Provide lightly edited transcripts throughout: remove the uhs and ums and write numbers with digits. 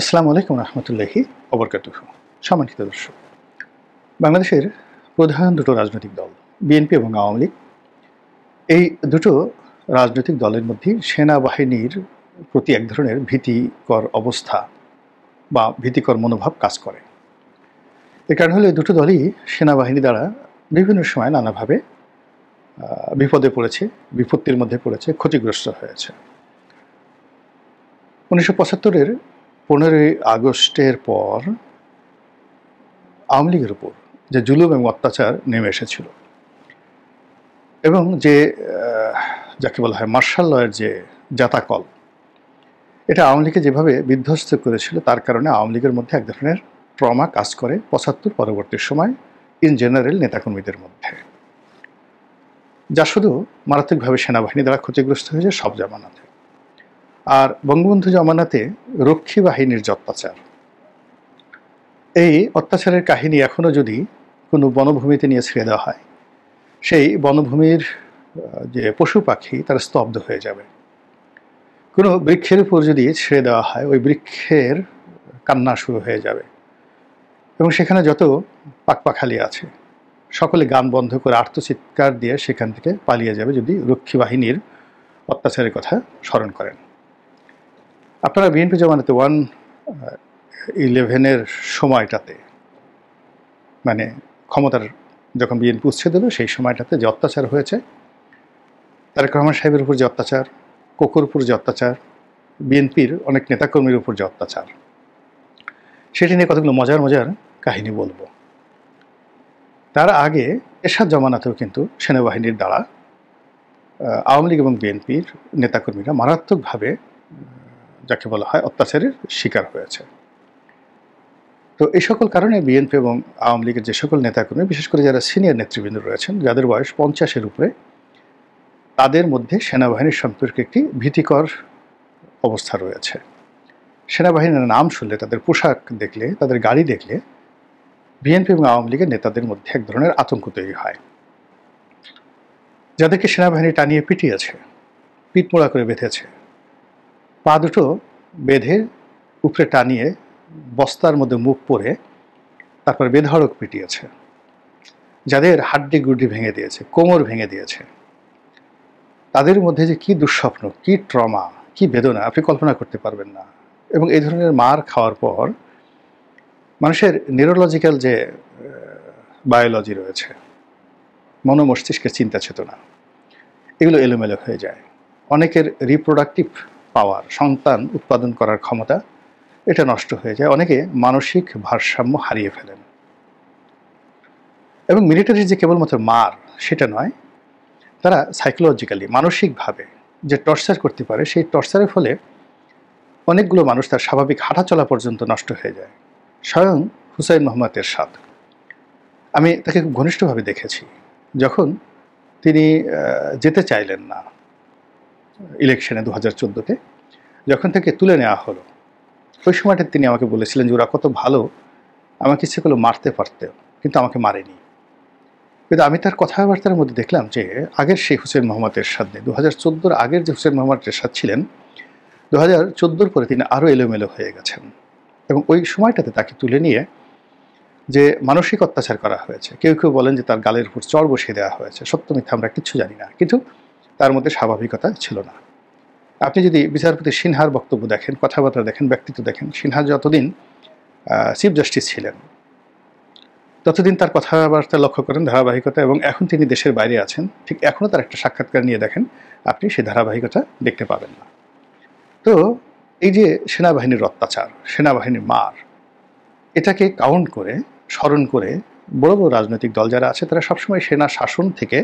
আসসালামু আলাইকুম রহমতুল্লাহি ওবরকাতুহু। সম্মানিত দর্শক, বাংলাদেশের প্রধান দুটো রাজনৈতিক দল বিএনপি এবং আওয়ামী লীগ, এই দুটো রাজনৈতিক দলের মধ্যে সেনাবাহিনীর প্রতি এক ধরনের ভীতিকর অবস্থা বা ভীতিকর মনোভাব কাজ করে। এর কারণ হলো এই দুটো দলই সেনাবাহিনী দ্বারা বিভিন্ন সময় নানাভাবে বিপদে পড়েছে, বিপত্তির মধ্যে পড়েছে, ক্ষতিগ্রস্ত হয়েছে। 1975-এর 15ই আগস্টের পর আওয়ামী লীগের উপর যে জুলুম এবং অত্যাচার নেমে এসেছিল এবং যে যাকে বলা হয় মার্শাল লয়ের যে জাতাকল, এটা আওয়ামী লীগকে যেভাবে বিধ্বস্ত করেছিল তার কারণে আওয়ামী লীগের মধ্যে এক ধরনের ট্রমা কাজ করে 75 পরবর্তী সময় ইন জেনারেল নেতাকর্মীদের মধ্যে, যা শুধু মারাত্মকভাবে সেনাবাহিনী দ্বারা ক্ষতিগ্রস্ত হয়েছে সব জামানাতে। আর বঙ্গবন্ধু জামানাতে রক্ষী বাহিনীর যে অত্যাচার, এই অত্যাচারের কাহিনী এখনও যদি কোনো বনভূমিতে নিয়ে ছেড়ে দেওয়া হয়, সেই বনভূমির যে পশু পাখি তারা স্তব্ধ হয়ে যাবে। কোনো বৃক্ষের উপর যদি ছেড়ে দেওয়া হয়, ওই বৃক্ষের কান্না শুরু হয়ে যাবে এবং সেখানে যত পাখপাখালি আছে সকলে গান বন্ধ করে আর্তচিৎকার দিয়ে সেখান থেকে পালিয়ে যাবে যদি রক্ষী বাহিনীর অত্যাচারের কথা স্মরণ করেন। আপনারা বিএনপি জামানাতে 1/11-এর সময়টাতে, মানে ক্ষমতার যখন বিএনপি উচ্ছেদ হলো সেই সময়টাতে যে অত্যাচার হয়েছে, তারেক রহমান সাহেবের উপর যে অত্যাচার, কোকোর উপর যে অত্যাচার, বিএনপির অনেক নেতাকর্মীর উপর যে অত্যাচার, সেটি নিয়ে কতগুলো মজার মজার কাহিনী বলবো। তার আগে এরশাদ জামানাতেও কিন্তু সেনাবাহিনীর দ্বারা আওয়ামী লীগ এবং বিএনপির নেতাকর্মীরা মারাত্মকভাবে যাকে বলা হয় অত্যাচারের শিকার হয়েছে। তো এই সকল কারণে বিএনপি এবং আওয়ামী লীগের যে সকল নেতাকর্মী, বিশেষ করে যারা সিনিয়র নেতৃবৃন্দ রয়েছেন, যাদের বয়স 50-এর উপরে, তাদের মধ্যে সেনাবাহিনীর সম্পর্কে একটি ভীতিকর অবস্থা রয়েছে। সেনাবাহিনীর নাম শুনলে, তাদের পোশাক দেখলে, তাদের গাড়ি দেখলে বিএনপি এবং আওয়ামী লীগের নেতাদের মধ্যে এক ধরনের আতঙ্ক তৈরি হয়। যাদেরকে সেনাবাহিনী টানিয়ে পিটিয়েছে, পিঠমোড়া করে বেঁধেছে, পা দুটো বেঁধে উপরে টানিয়ে বস্তার মধ্যে মুখ পরে তারপর বেধড়ক পিটিয়েছে, যাদের হাড্ডি গুড্ডি ভেঙে দিয়েছে, কোমর ভেঙে দিয়েছে, তাদের মধ্যে যে কি দুঃস্বপ্ন, কি ট্রমা, কি বেদনা আপনি কল্পনা করতে পারবেন না। এবং এই ধরনের মার খাওয়ার পর মানুষের নিউরোলজিক্যাল যে বায়োলজি রয়েছে, মস্তিষ্কের চিন্তা চেতনা, এগুলো এলোমেলো হয়ে যায়। অনেকের রিপ্রোডাক্টিভ পাওয়ার, সন্তান উৎপাদন করার ক্ষমতা, এটা নষ্ট হয়ে যায়। অনেকে মানসিক ভারসাম্য হারিয়ে ফেলেন। এবং মিলিটারির যে কেবলমাত্র মার সেটা নয়, তারা সাইকোলজিক্যালি, মানসিকভাবে যে টর্চার করতে পারে, সেই টর্চারের ফলে অনেকগুলো মানুষ তার স্বাভাবিক হাঁটাচলা পর্যন্ত নষ্ট হয়ে যায়। স্বয়ং হুসাইন মোহাম্মদ এরশাদ, আমি তাকে খুব ঘনিষ্ঠভাবে দেখেছি। যখন তিনি যেতে চাইলেন না ইলেকশনে 2014-তে, যখন থেকে তুলে নেওয়া হলো, ওই সময়টা তিনি আমাকে বলেছিলেন যে ওরা কত ভালো, আমাকে ইচ্ছে করলো মারতে পারতে, কিন্তু আমাকে মারেনি। কিন্তু আমি তার কথাবার্তার মধ্যে দেখলাম যে আগের সেই হুসেন মোহাম্মদ এরশাদ নেই। 2014-র আগের যে হুসেন মোহাম্মদ এরশাদ ছিলেন, 2014-র পরে তিনি আরও এলোমেলো হয়ে গেছেন। এবং ওই সময়টাতে তাকে তুলে নিয়ে যে মানসিক অত্যাচার করা হয়েছে, কেউ কেউ বলেন যে তার গালের উপর চড় বসিয়ে দেওয়া হয়েছে, সত্য মিথ্যা আমরা কিচ্ছু জানি না, কিন্তু তার মধ্যে স্বাভাবিকতা ছিল না। আপনি যদি বিচারপতি সিনহার বক্তব্য দেখেন, কথাবার্তা দেখেন, ব্যক্তিত্ব দেখেন, সিনহা যতদিন চিফ জাস্টিস ছিলেন ততদিন তার কথাবার্তা লক্ষ্য করেন, ধারাবাহিকতা, এবং এখন তিনি দেশের বাইরে আছেন, ঠিক এখনও তার একটা সাক্ষাৎকার নিয়ে দেখেন, আপনি সেই ধারাবাহিকতা দেখতে পাবেন না। তো এই যে সেনাবাহিনীর অত্যাচার, সেনাবাহিনীর মার, এটাকে কাউন্ট করে, স্মরণ করে বড় বড় রাজনৈতিক দল যারা আছে তারা সবসময় সেনা শাসন থেকে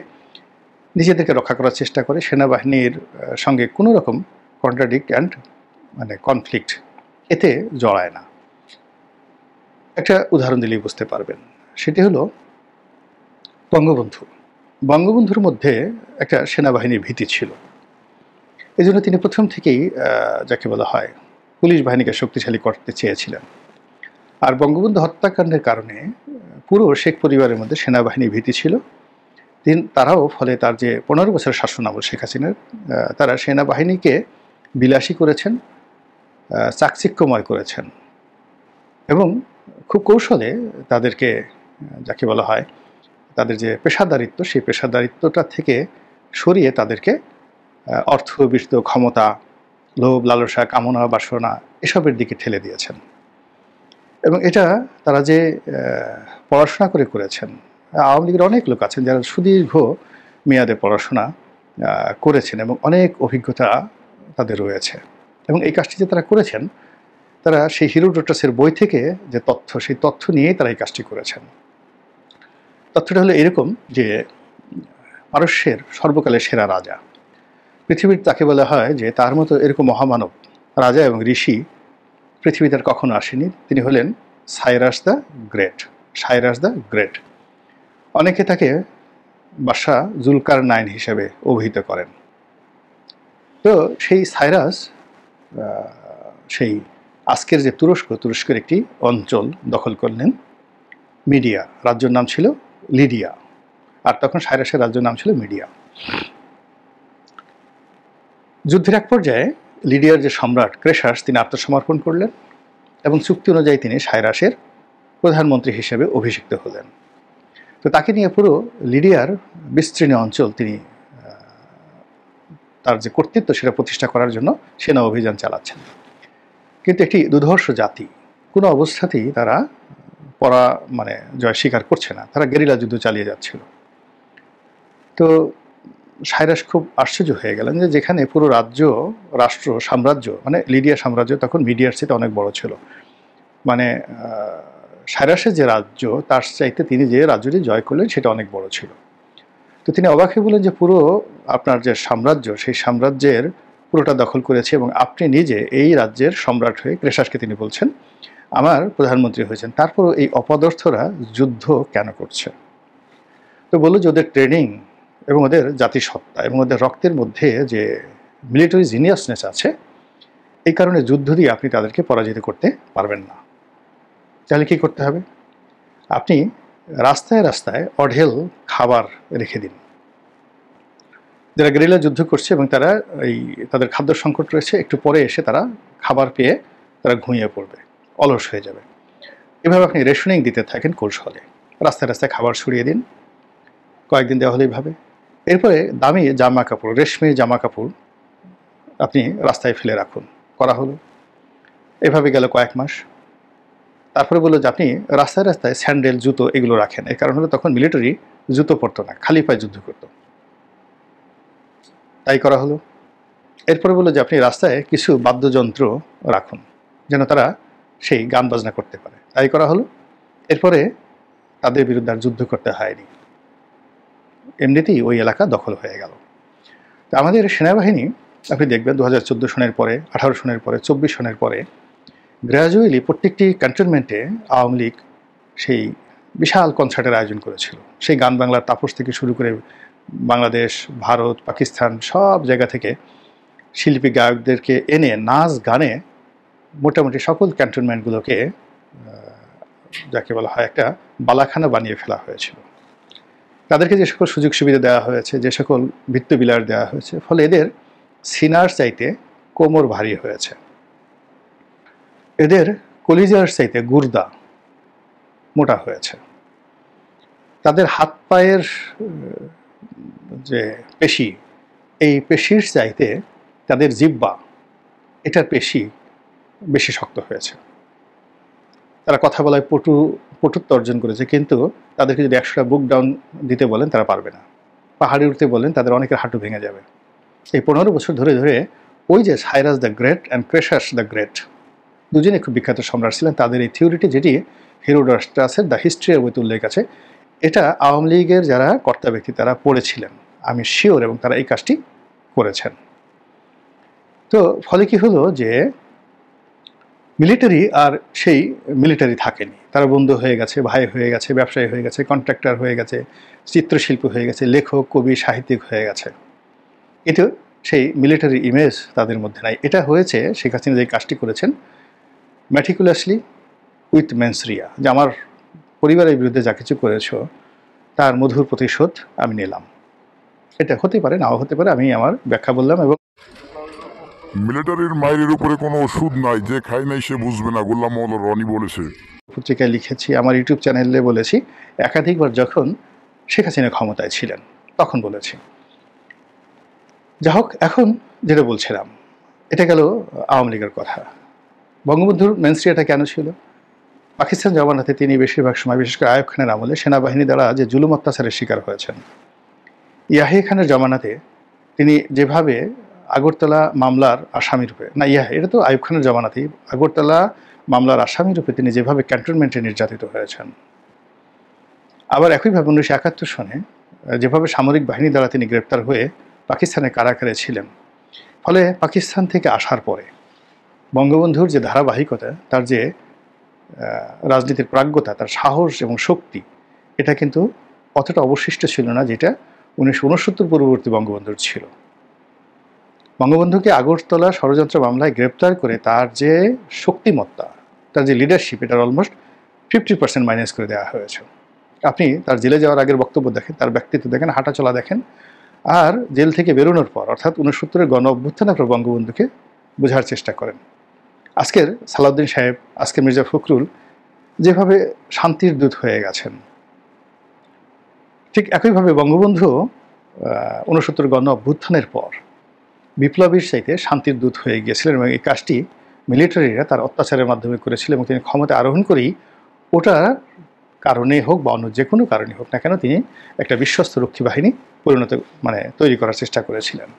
নিজেদেরকে রক্ষা করার চেষ্টা করে, সেনাবাহিনীর সঙ্গে কোনো রকম কন্ট্রাডিক্ট অ্যান্ড কনফ্লিক্ট এতে জড়ায় না। একটা উদাহরণ দিলেই বুঝতে পারবেন, সেটি হলো বঙ্গবন্ধুর মধ্যে একটা সেনাবাহিনীর ভীতি ছিল। এই জন্য তিনি প্রথম থেকেই যাকে বলা হয় পুলিশ বাহিনীকে শক্তিশালী করতে চেয়েছিলেন। আর বঙ্গবন্ধু হত্যাকাণ্ডের কারণে পুরো শেখ পরিবারের মধ্যে সেনাবাহিনীর ভীতি ছিল। তারাও ফলে তার যে 15 বছরের শাসনামল শেখ হাসিনার, তারা সেনাবাহিনীকে বিলাসী করেছেন, চাকচিক্যময় করেছেন, এবং খুব কৌশলে তাদেরকে, যাকে বলা হয় তাদের যে পেশাদারিত্ব, সেই পেশাদারিত্বটা থেকে সরিয়ে তাদেরকে অর্থ, বিত্ত, ক্ষমতা, লোভ, লালসা, কামনা, বাসনা এসবের দিকে ঠেলে দিয়েছেন। এবং এটা তারা যে পড়াশোনা করেছেন, আওয়ামী লীগের অনেক লোক আছেন যারা সুদীর্ঘ মেয়াদে পড়াশোনা করেছেন এবং অনেক অভিজ্ঞতা তাদের রয়েছে। এবং এই কাজটি যে তারা করেছেন, তারা সেই হিরোডোটাসের বই থেকে যে তথ্য, সেই তথ্য নিয়েই তারা এই কাজটি করেছেন। তথ্যটা হলো এরকম যে পারস্যের সর্বকালের সেরা রাজা, পৃথিবীর তাকে বলা হয় যে তার মতো এরকম মহামানব রাজা এবং ঋষি পৃথিবীতে আর কখনো আসেনি। তিনি হলেন Cyrus the great. Cyrus the great, অনেকে তাকে বাদশাহ জুলকারনাইন হিসেবে অভিহিত করেন। তো সেই সাইরাস সেই আজকের যে তুরস্কের একটি অঞ্চল দখল করলেন, মিডিয়া। রাজ্যের নাম ছিল লিডিয়া, আর তখন সাইরাসের রাজ্যের নাম ছিল মিডিয়া। যুদ্ধের এক পর্যায়ে লিডিয়ার যে সম্রাট ক্রেশাস, তিনি আত্মসমর্পণ করলেন এবং চুক্তি অনুযায়ী তিনি সাইরাসের প্রধানমন্ত্রী হিসেবে অভিষিক্ত হলেন। তো তাকে নিয়ে পুরো লিডিয়ার বিস্তীর্ণ অঞ্চল তিনি তার যে কর্তৃত্ব সেটা প্রতিষ্ঠা করার জন্য সেনা অভিযান চালাচ্ছেন। কিন্তু একটি দুর্ধর্ষ জাতি, কোনো অবস্থাতেই তারা জয় স্বীকার করছে না, তারা গেরিলা যুদ্ধ চালিয়ে যাচ্ছিল। তো সাইরাস খুব আশ্চর্য হয়ে গেলেন যে যেখানে পুরো রাষ্ট্র, সাম্রাজ্য, মানে লিডিয়া সাম্রাজ্য তখন মিডিয়ার চেয়ে অনেক বড় ছিল, মানে সাইরাসের যে রাজ্য তার চাইতে তিনি যে রাজ্যটি জয় করলেন সেটা অনেক বড় ছিল। তো তিনি অবাক হয়ে বললেন যে পুরো আপনার যে সাম্রাজ্য, সেই সাম্রাজ্যের পুরোটা দখল করেছে এবং আপনি নিজে এই রাজ্যের সম্রাট হয়ে, ক্রেশাসকে তিনি বলছেন, আমার প্রধানমন্ত্রী হয়েছেন, তারপরও এই অপদার্থরা যুদ্ধ কেন করছে? তো বলল যে ওদের ট্রেনিং এবং ওদের জাতিসত্তা এবং ওদের রক্তের মধ্যে যে মিলিটারি জিনিয়াসনেস আছে, এই কারণে যুদ্ধ দিয়ে আপনি তাদেরকে পরাজিত করতে পারবেন না। তাহলে কী করতে হবে? আপনি রাস্তায় রাস্তায় অঢেল খাবার রেখে দিন। যারা গেরিলা যুদ্ধ করছে এবং তারা তাদের খাদ্য সংকট রয়েছে, একটু পরে এসে তারা খাবার পেয়ে তারা ঘুমিয়ে পড়বে, অলস হয়ে যাবে। এভাবে আপনি রেশনিং দিতে থাকেন কৌশলে, রাস্তায় রাস্তায় খাবার ছড়িয়ে দিন, কয়েকদিন দেওয়া হলে এইভাবে। এরপরে দামি জামা কাপড়, রেশমি জামা কাপড় আপনি রাস্তায় ফেলে রাখুন, করা হলো। এভাবে গেল কয়েক মাস। তারপরে বললো যে আপনি রাস্তায় রাস্তায় স্যান্ডেল, জুতো এগুলো রাখেন। এর কারণ হলো তখন মিলিটারি জুতো পরতো না, খালি পায়ে যুদ্ধ করতো, তাই করা হলো। এরপরে বললো যে আপনি রাস্তায় কিছু বাদ্যযন্ত্র রাখুন যেন তারা সেই গান বাজনা করতে পারে, তাই করা হলো। এরপরে তাদের বিরুদ্ধে আর যুদ্ধ করতে হয়নি, এমনিতেই ওই এলাকা দখল হয়ে গেল। তো আমাদের সেনাবাহিনী আপনি দেখবেন 2014 সনের পরে, 18 সনের পরে, 24 সনের পরে গ্র্যাজুয়ালি প্রত্যেকটি ক্যান্টনমেন্টে আওয়ামী লীগ সেই বিশাল কনসার্টের আয়োজন করেছিল। সেই গান বাংলার তাপস থেকে শুরু করে বাংলাদেশ, ভারত, পাকিস্তান সব জায়গা থেকে শিল্পী গায়কদেরকে এনে নাচ গানে মোটামুটি সকল ক্যান্টনমেন্টগুলোকে যাকে বলা হয় একটা বালাখানা বানিয়ে ফেলা হয়েছিল। তাদেরকে যে সকল সুযোগ সুবিধা দেওয়া হয়েছে, যে সকল বৃত্তবিলাস দেওয়া হয়েছে, ফলে এদের সিনার চাইতে কোমর ভারী হয়েছে, এদের কলিজার চাইতে গুর্দা মোটা হয়েছে, তাদের হাত পায়ের যে পেশি, এই পেশির চাইতে তাদের জিহ্বা, এটার পেশি বেশি শক্ত হয়েছে। তারা কথা বলায় পটুত্ব অর্জন করেছে, কিন্তু তাদেরকে যদি 100টা বুক ডাউন দিতে বলেন তারা পারবে না, পাহাড়ে উঠতে বলেন তাদের অনেকের হাঁটু ভেঙে যাবে। এই 15 বছর ধরে ধরে ওই যে Cyrus the great and Croesus the great, দুজনে খুব বিখ্যাত সম্রাট ছিলেন, তাদের এই থিওরিটি, যেটি হিরোডোটাসের দ্য হিস্ট্রি অফ বইতে উল্লেখ আছে, এটা আওয়ামী লীগের যারা কর্তা ব্যক্তি তারা পড়েছিলেন, আমি শিওর, এবং তারা এই কাজটি করেছেন। তো ফলে কি হলো যে মিলিটারি আর সেই মিলিটারি থাকেনি, তারা বন্ধু হয়ে গেছে, ভাই হয়ে গেছে, ব্যবসায়ী হয়ে গেছে, কন্ট্রাক্টর হয়ে গেছে, চিত্রশিল্পী হয়ে গেছে, লেখক, কবি, সাহিত্যিক হয়ে গেছে। কিন্তু সেই মিলিটারি ইমেজ তাদের মধ্যে নাই। এটা হয়েছে শেখ হাসিনা যে কাজটি করেছেন ম্যাটিকুলাসলি উইথ মেন্সরিয়া, যে আমার পরিবারের বিরুদ্ধে যা কিছু করেছো তার মধুর প্রতিশোধ আমি নিলাম। এটা হতে পারে, নাও হতে পারে, আমি আমার ব্যাখ্যা বললাম। এবং মিলিটারির মায়ের উপরে কোনো ওষুধ নাই, যে খাই নাই সে বুঝবে না, গোলাম মাওলা রনি বলেছে। পত্রিকায় লিখেছি, আমার ইউটিউব চ্যানেলে বলেছি, একাধিকবার যখন শেখ হাসিনা ক্ষমতায় ছিলেন তখন বলেছি। যা হোক, এখন যেটা বলছিলাম, এটা গেল আওয়ামী লীগের কথা। বঙ্গবন্ধুর মেনস্ট্রিয়াটা কেন ছিল? পাকিস্তান জমানাতে তিনি বেশিরভাগ সময়, বিশেষ করে আইয়ুব খানের আমলে, সেনাবাহিনী দ্বারা যে জুলুম অত্যাচারের শিকার হয়েছেন। ইয়াহিয়া খানের জমানাতে তিনি যেভাবে আগরতলা মামলার আসামি রূপে, না এটা তো আইয়ুব খানের জমানাতেই, আগরতলা মামলার আসামি রূপে তিনি যেভাবে ক্যান্টনমেন্টে নির্যাতিত হয়েছেন। আবার একইভাবে 1971 সনে যেভাবে সামরিক বাহিনী দ্বারা তিনি গ্রেপ্তার হয়ে পাকিস্তানের কারাগারে ছিলেন। ফলে পাকিস্তান থেকে আসার পরে বঙ্গবন্ধুর যে ধারাবাহিকতা, তার যে রাজনীতির প্রাজ্ঞতা, তার সাহস এবং শক্তি, এটা কিন্তু অতটা অবশিষ্ট ছিল না যেটা 1969 পূর্ববর্তী বঙ্গবন্ধুর ছিল। বঙ্গবন্ধুকে আগরতলা ষড়যন্ত্র মামলায় গ্রেপ্তার করে তার যে শক্তিমত্তা, তার যে লিডারশিপ, এটার অলমোস্ট 50% মাইনাস করে দেওয়া হয়েছে। আপনি তার জেলে যাওয়ার আগের বক্তব্য দেখেন, তার ব্যক্তিত্ব দেখেন, হাঁটাচলা দেখেন, আর জেল থেকে বেরোনোর পর, অর্থাৎ 69-এর গণ অভ্যুত্থানের পর বঙ্গবন্ধুকে বোঝার চেষ্টা করেন। আজকের সালাউদ্দিন সাহেব, আজকে মির্জা ফখরুল যেভাবে শান্তির দূত হয়ে গেছেন, ঠিক একইভাবে বঙ্গবন্ধু 69 গণ অভ্যুত্থানের পর বিপ্লবীর চাইতে শান্তির দূত হয়ে গিয়েছিলেন, এবং এই কাজটি মিলিটারিরা তার অত্যাচারের মাধ্যমে করেছিল, এবং তিনি ক্ষমতা আরোহণ করেই ওটার কারণে হোক বা অন্য যে কোনো কারণে হোক না কেন, তিনি একটা বিশ্বস্ত রক্ষী বাহিনী তৈরি করার চেষ্টা করেছিলেন।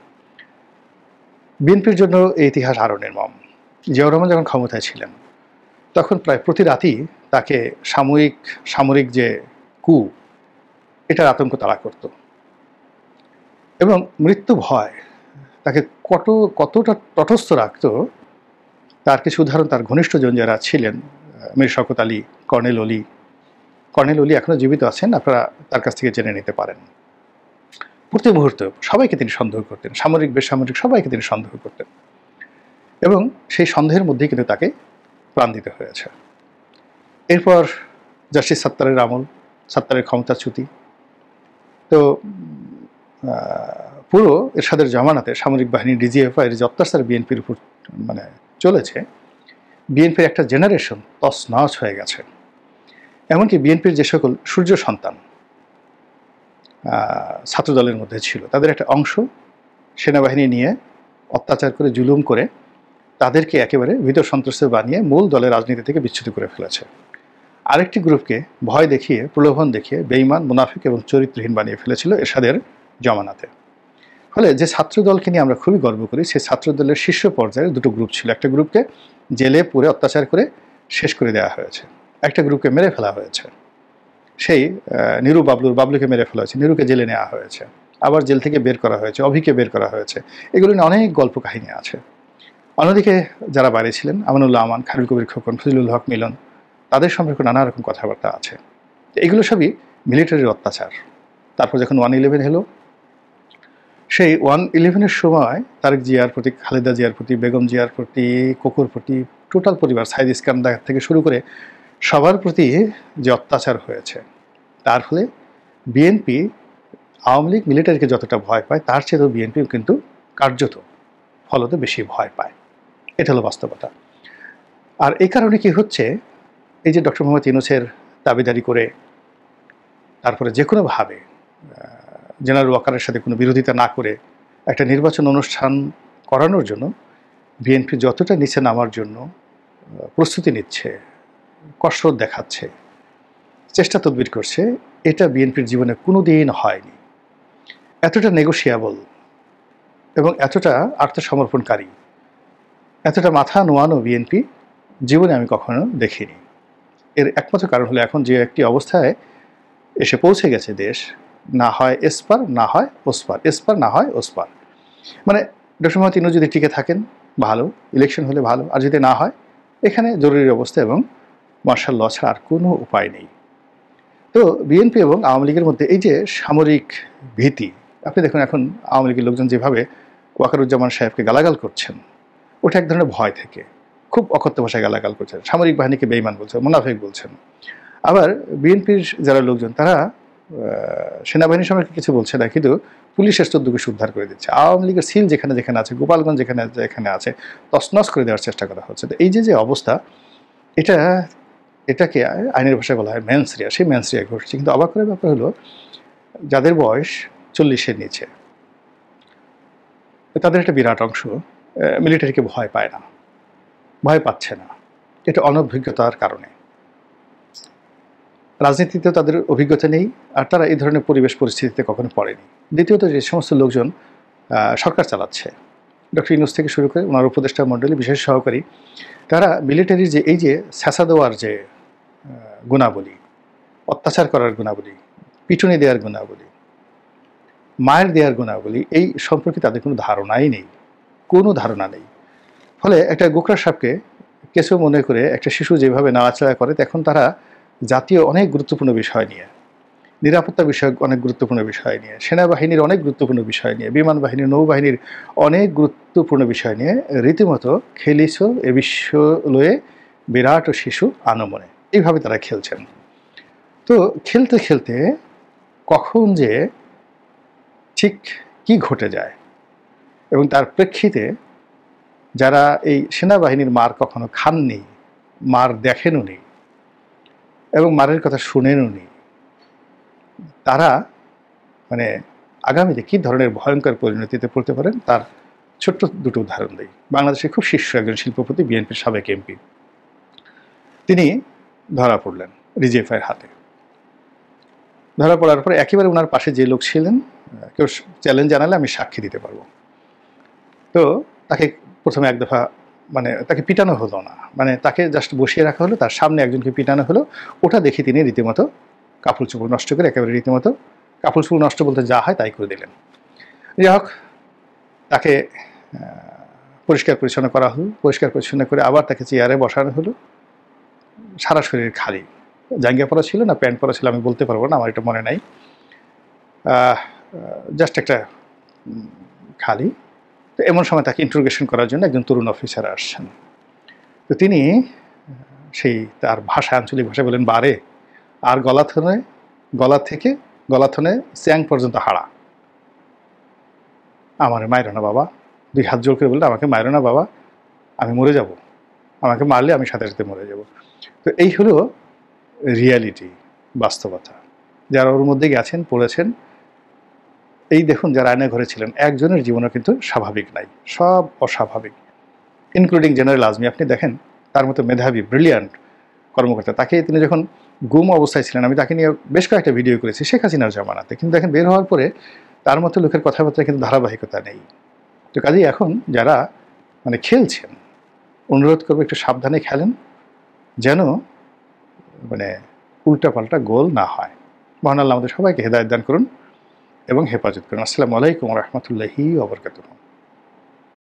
বিএনপির জন্য এই ইতিহাস আরও নির্মম। জিয়াউর রহমান যখন ক্ষমতায় ছিলেন তখন প্রায় প্রতি রাতেই তাকে সামরিক যে কু, এটার আতঙ্ক তাড়া করত, এবং মৃত্যু ভয় তাকে কতটা তটস্থ রাখত, তার কিছু উদাহরণ তার ঘনিষ্ঠজন যারা ছিলেন, মীর শওকত আলী, কর্নেল অলি এখনও জীবিত আছেন, আপনারা তার কাছ থেকে জেনে নিতে পারেন। প্রতি মুহূর্তে সবাইকে তিনি সন্দেহ করতেন, সামরিক বেসামরিক সবাইকে তিনি সন্দেহ করতেন, এবং সেই সন্দেহের মধ্যেই কিন্তু তাকে প্রাণ দিতে হয়েছে। এরপর জাস্টিস সাত্তারের আমল, সাত্তারের ক্ষমতাচ্যুতি, তো পুরো এরশাদের জমানাতে সামরিক বাহিনী, ডিজিএফআই এর যে অত্যাচার বিএনপির উপর চলেছে, বিএনপির একটা জেনারেশন তছনছ হয়ে গেছে। এমনকি বিএনপির যে সকল সূর্য সন্তান ছাত্রদলের মধ্যে ছিল, তাদের একটা অংশ সেনাবাহিনী নিয়ে অত্যাচার করে, জুলুম করে তাদেরকে একেবারে ভীত সন্ত্রস্ত বানিয়ে মূল দলের রাজনীতি থেকে বিচ্যুত করে ফেলেছে। আরেকটি গ্রুপকে ভয় দেখিয়ে, প্রলোভন দেখিয়ে বেঈমান, মুনাফিক এবং চরিত্রহীন বানিয়ে ফেলেছিল এরশাদের জমানাতে। ফলে যে ছাত্রদলকে নিয়ে আমরা খুবই গর্ব করি, সেই ছাত্রদলের শীর্ষ পর্যায়ের দুটো গ্রুপ ছিল। একটা গ্রুপকে জেলে পুরে অত্যাচার করে শেষ করে দেওয়া হয়েছে, একটা গ্রুপকে মেরে ফেলা হয়েছে, সেই বাবলুকে মেরে ফেলা হয়েছে, নিরুকে জেলে নেওয়া হয়েছে, আবার জেল থেকে বের করা হয়েছে, অভিকে বের করা হয়েছে। এগুলো নিয়ে অনেক গল্প কাহিনী আছে। অন্যদিকে যারা বাইরে ছিলেন, আমানুল্লাহ আমান, খায়রুল কবির খোকন, ফজলুল হক মিলন, তাদের সম্পর্কে নানা রকম কথাবার্তা আছে। এগুলো সবই মিলিটারির অত্যাচার। তারপর যখন 1/11 হলো, সেই 1/11-এর সময় তারেক জিয়ার প্রতি, খালেদা জিয়ার প্রতি, বেগম জিয়ার প্রতি, কোকুর প্রতি, টোটাল পরিবার, সাইদ ইস্কান্দার থেকে শুরু করে সবার প্রতি যে অত্যাচার হয়েছে, তার ফলে বিএনপি আওয়ামী লীগ মিলিটারিকে যতটা ভয় পায়, তার চেয়েও বিএনপি কিন্তু কার্যত ফলতে বেশি ভয় পায়। এটা হলো বাস্তবতা। আর এই কারণে কি হচ্ছে, এই যে ডক্টর মোহাম্মদ ইউনূসের দাবিদারি করে, তারপরে যে কোনোভাবে জেনারেল ওয়াকারের সাথে কোনো বিরোধিতা না করে একটা নির্বাচন অনুষ্ঠান করানোর জন্য বিএনপি যতটা নিচে নামার জন্য প্রস্তুতি নিচ্ছে, কসরত দেখাচ্ছে, চেষ্টা তদবির করছে, এটা বিএনপির জীবনে কোনো দিন হয়নি। এতটা নেগোশিয়েবল এবং এতটা আত্মসমর্পণকারী, এতটা মাথা নোয়ানো বিএনপি জীবনে আমি কখনো দেখিনি। এর একমাত্র কারণ হলো এখন যে একটি অবস্থায় এসে পৌঁছে গেছে দেশ, না হয় এসপার, না হয় ওসপার, এসপার না হয় ওসপার। মানে ডক্টর মোহাম্মদ ইউনূস যদি টিকে থাকেন ভালো, ইলেকশন হলে ভালো, আর যদি না হয় এখানে জরুরি অবস্থা এবং মার্শাল ল ছাড়া আর কোনো উপায় নেই। তো বিএনপি এবং আওয়ামী লীগের মধ্যে এই যে সামরিক ভীতি, আপনি দেখুন এখন আওয়ামী লীগের লোকজন যেভাবে ওয়াকারুজ্জামান সাহেবকে গালাগাল করছেন, ওটা এক ধরনের ভয় থেকে খুব অকথ্য ভাষায় গালাগাল করছেন, সামরিক বাহিনীকে বেঈমান বলছেন, মুনাফিক বলছেন। আবার বিএনপির যারা লোকজন, তারা সেনাবাহিনী সম্পর্কে কিছু বলছে না, কিন্তু পুলিশের 14 কেস উদ্ধার করে দিচ্ছে। আওয়ামী লীগের সিল যেখানে যেখানে আছে, গোপালগঞ্জ যেখানে যেখানে আছে, তছনছ করে দেওয়ার চেষ্টা করা হচ্ছে। তো এই যে অবস্থা, এটাকে আইনের ভাষায় বলা হয় ম্যানসরিয়া। সেই ম্যানসরিয়া ঘটছে। কিন্তু অবাক করার ব্যাপার হলো, যাদের বয়স 40-এর নিচে, তাদের একটা বিরাট অংশ মিলিটারিকে ভয় পায় না, ভয় পাচ্ছে না। এটা অনভিজ্ঞতার কারণে। রাজনীতিতেও তাদের অভিজ্ঞতা নেই, আর তারা এই ধরনের পরিবেশ পরিস্থিতিতে কখনো পড়েনি। দ্বিতীয়ত, যে সমস্ত লোকজন সরকার চালাচ্ছে, ডক্টর ইউনূস থেকে শুরু করে ওনার উপদেষ্টা মণ্ডলী, বিশেষ সহকারী, তারা মিলিটারির যে এই যে স্যাঁচা দেওয়ার যে গুণাবলী, অত্যাচার করার গুণাবলী, পিটুনি দেওয়ার গুণাবলী, মায়ের দেওয়ার গুণাবলী, এই সম্পর্কে তাদের কোনো ধারণাই নেই, কোনো ধারণা নেই। ফলে একটা গোকরা সাপকে কেঁচো মনে করে একটা শিশু যেভাবে নাড়াচাড়া করে, তখন তারা জাতীয় অনেক গুরুত্বপূর্ণ বিষয় নিয়ে, নিরাপত্তা বিষয়ক অনেক গুরুত্বপূর্ণ বিষয় নিয়ে, সেনাবাহিনীর অনেক গুরুত্বপূর্ণ বিষয় নিয়ে, বিমান বাহিনী, নৌবাহিনীর অনেক গুরুত্বপূর্ণ বিষয় নিয়ে রীতিমতো খেলিছ এ বিশ্ব লয়ে বিরাট ও শিশু আনমনে, এইভাবে তারা খেলছেন। তো খেলতে খেলতে কখন যে ঠিক কি ঘটে যায়, এবং তার প্রেক্ষিতে যারা এই সেনাবাহিনীর মার কখনো খাননি, মার দেখেনওনি এবং মারের কথা শুনেনওনি, তারা মানে আগামীতে কী ধরনের ভয়ঙ্কর পরিণতিতে পড়তে পারেন, তার ছোট্ট দুটো উদাহরণ দিই। বাংলাদেশের খুব শীর্ষ একজন শিল্পপতি, বিএনপির সাবেক এমপি, তিনি ধরা পড়লেন রিজিএফআইয়ের হাতে। ধরা পড়ার পরে একেবারে ওনার পাশে যে লোক ছিলেন, কেউ চ্যালেঞ্জ জানালে আমি সাক্ষী দিতে পারবো, তো তাকে প্রথমে এক দফা তাকে পিটানো হলো না, তাকে জাস্ট বসিয়ে রাখা হলো, তার সামনে একজনকে পিটানো হলো। ওটা দেখে তিনি রীতিমতো কাপড় চোপড় নষ্ট করে, একেবারে রীতিমতো কাপড় চোপড় নষ্ট বলতে যা হয় তাই করে দিলেন। যাই হোক, তাকে পরিষ্কার পরিচ্ছন্ন করা হলো, পরিষ্কার পরিচ্ছন্ন করে আবার তাকে চেয়ারে বসানো হলো। সারা শরীর খালি, জাঙ্গিয়া পরা ছিল না প্যান্ট পরা ছিল আমি বলতে পারবো না, আমার এটা মনে নাই, জাস্ট একটা খালি। তো এমন সময় তাকে ইন্টারোগেশন করার জন্য একজন তরুণ অফিসার আসছেন। তো তিনি সেই তার ভাষা, আঞ্চলিক ভাষায় বলেন, বারে আর গলাথনে চ্যাং পর্যন্ত হাড়া, আমার মায়েরও না বাবা, 2 হাত জোর করে বললে, আমাকে মায়েরও না বাবা, আমি মরে যাব, আমাকে মারলে আমি সাথে সাথে মরে যাব। তো এই হলো রিয়ালিটি, বাস্তবতা। যারা ওর মধ্যে গেছেন, পড়েছেন, এই দেখুন, যারা আয়না ঘরে ছিলেন, একজনের জীবনও কিন্তু স্বাভাবিক নাই, সব অস্বাভাবিক, ইনক্লুডিং জেনারেল আজমি। আপনি দেখেন, তার মতো মেধাবী, ব্রিলিয়ান্ট কর্মকর্তা, তাকে তিনি যখন গুম অবস্থায় ছিলেন, আমি তাকে নিয়ে বেশ কয়েকটা ভিডিও করেছি শেখ হাসিনার জামানাতে, কিন্তু দেখেন বের হওয়ার পরে তার মতো লোকের কথাবার্তা কিন্তু ধারাবাহিকতা নেই। তো কাজেই এখন যারা খেলছেন, অনুরোধ করবো একটু সাবধানে খেলেন, যেন উল্টাপাল্টা গোল না হয়। মহান আল্লাহ আমাদের সবাইকে হেদায়েত দান করুন এবং হেফাজত করুন। আসসালামু আলাইকুম ওয়া রাহমাতুল্লাহি ওয়া বারাকাতুহু।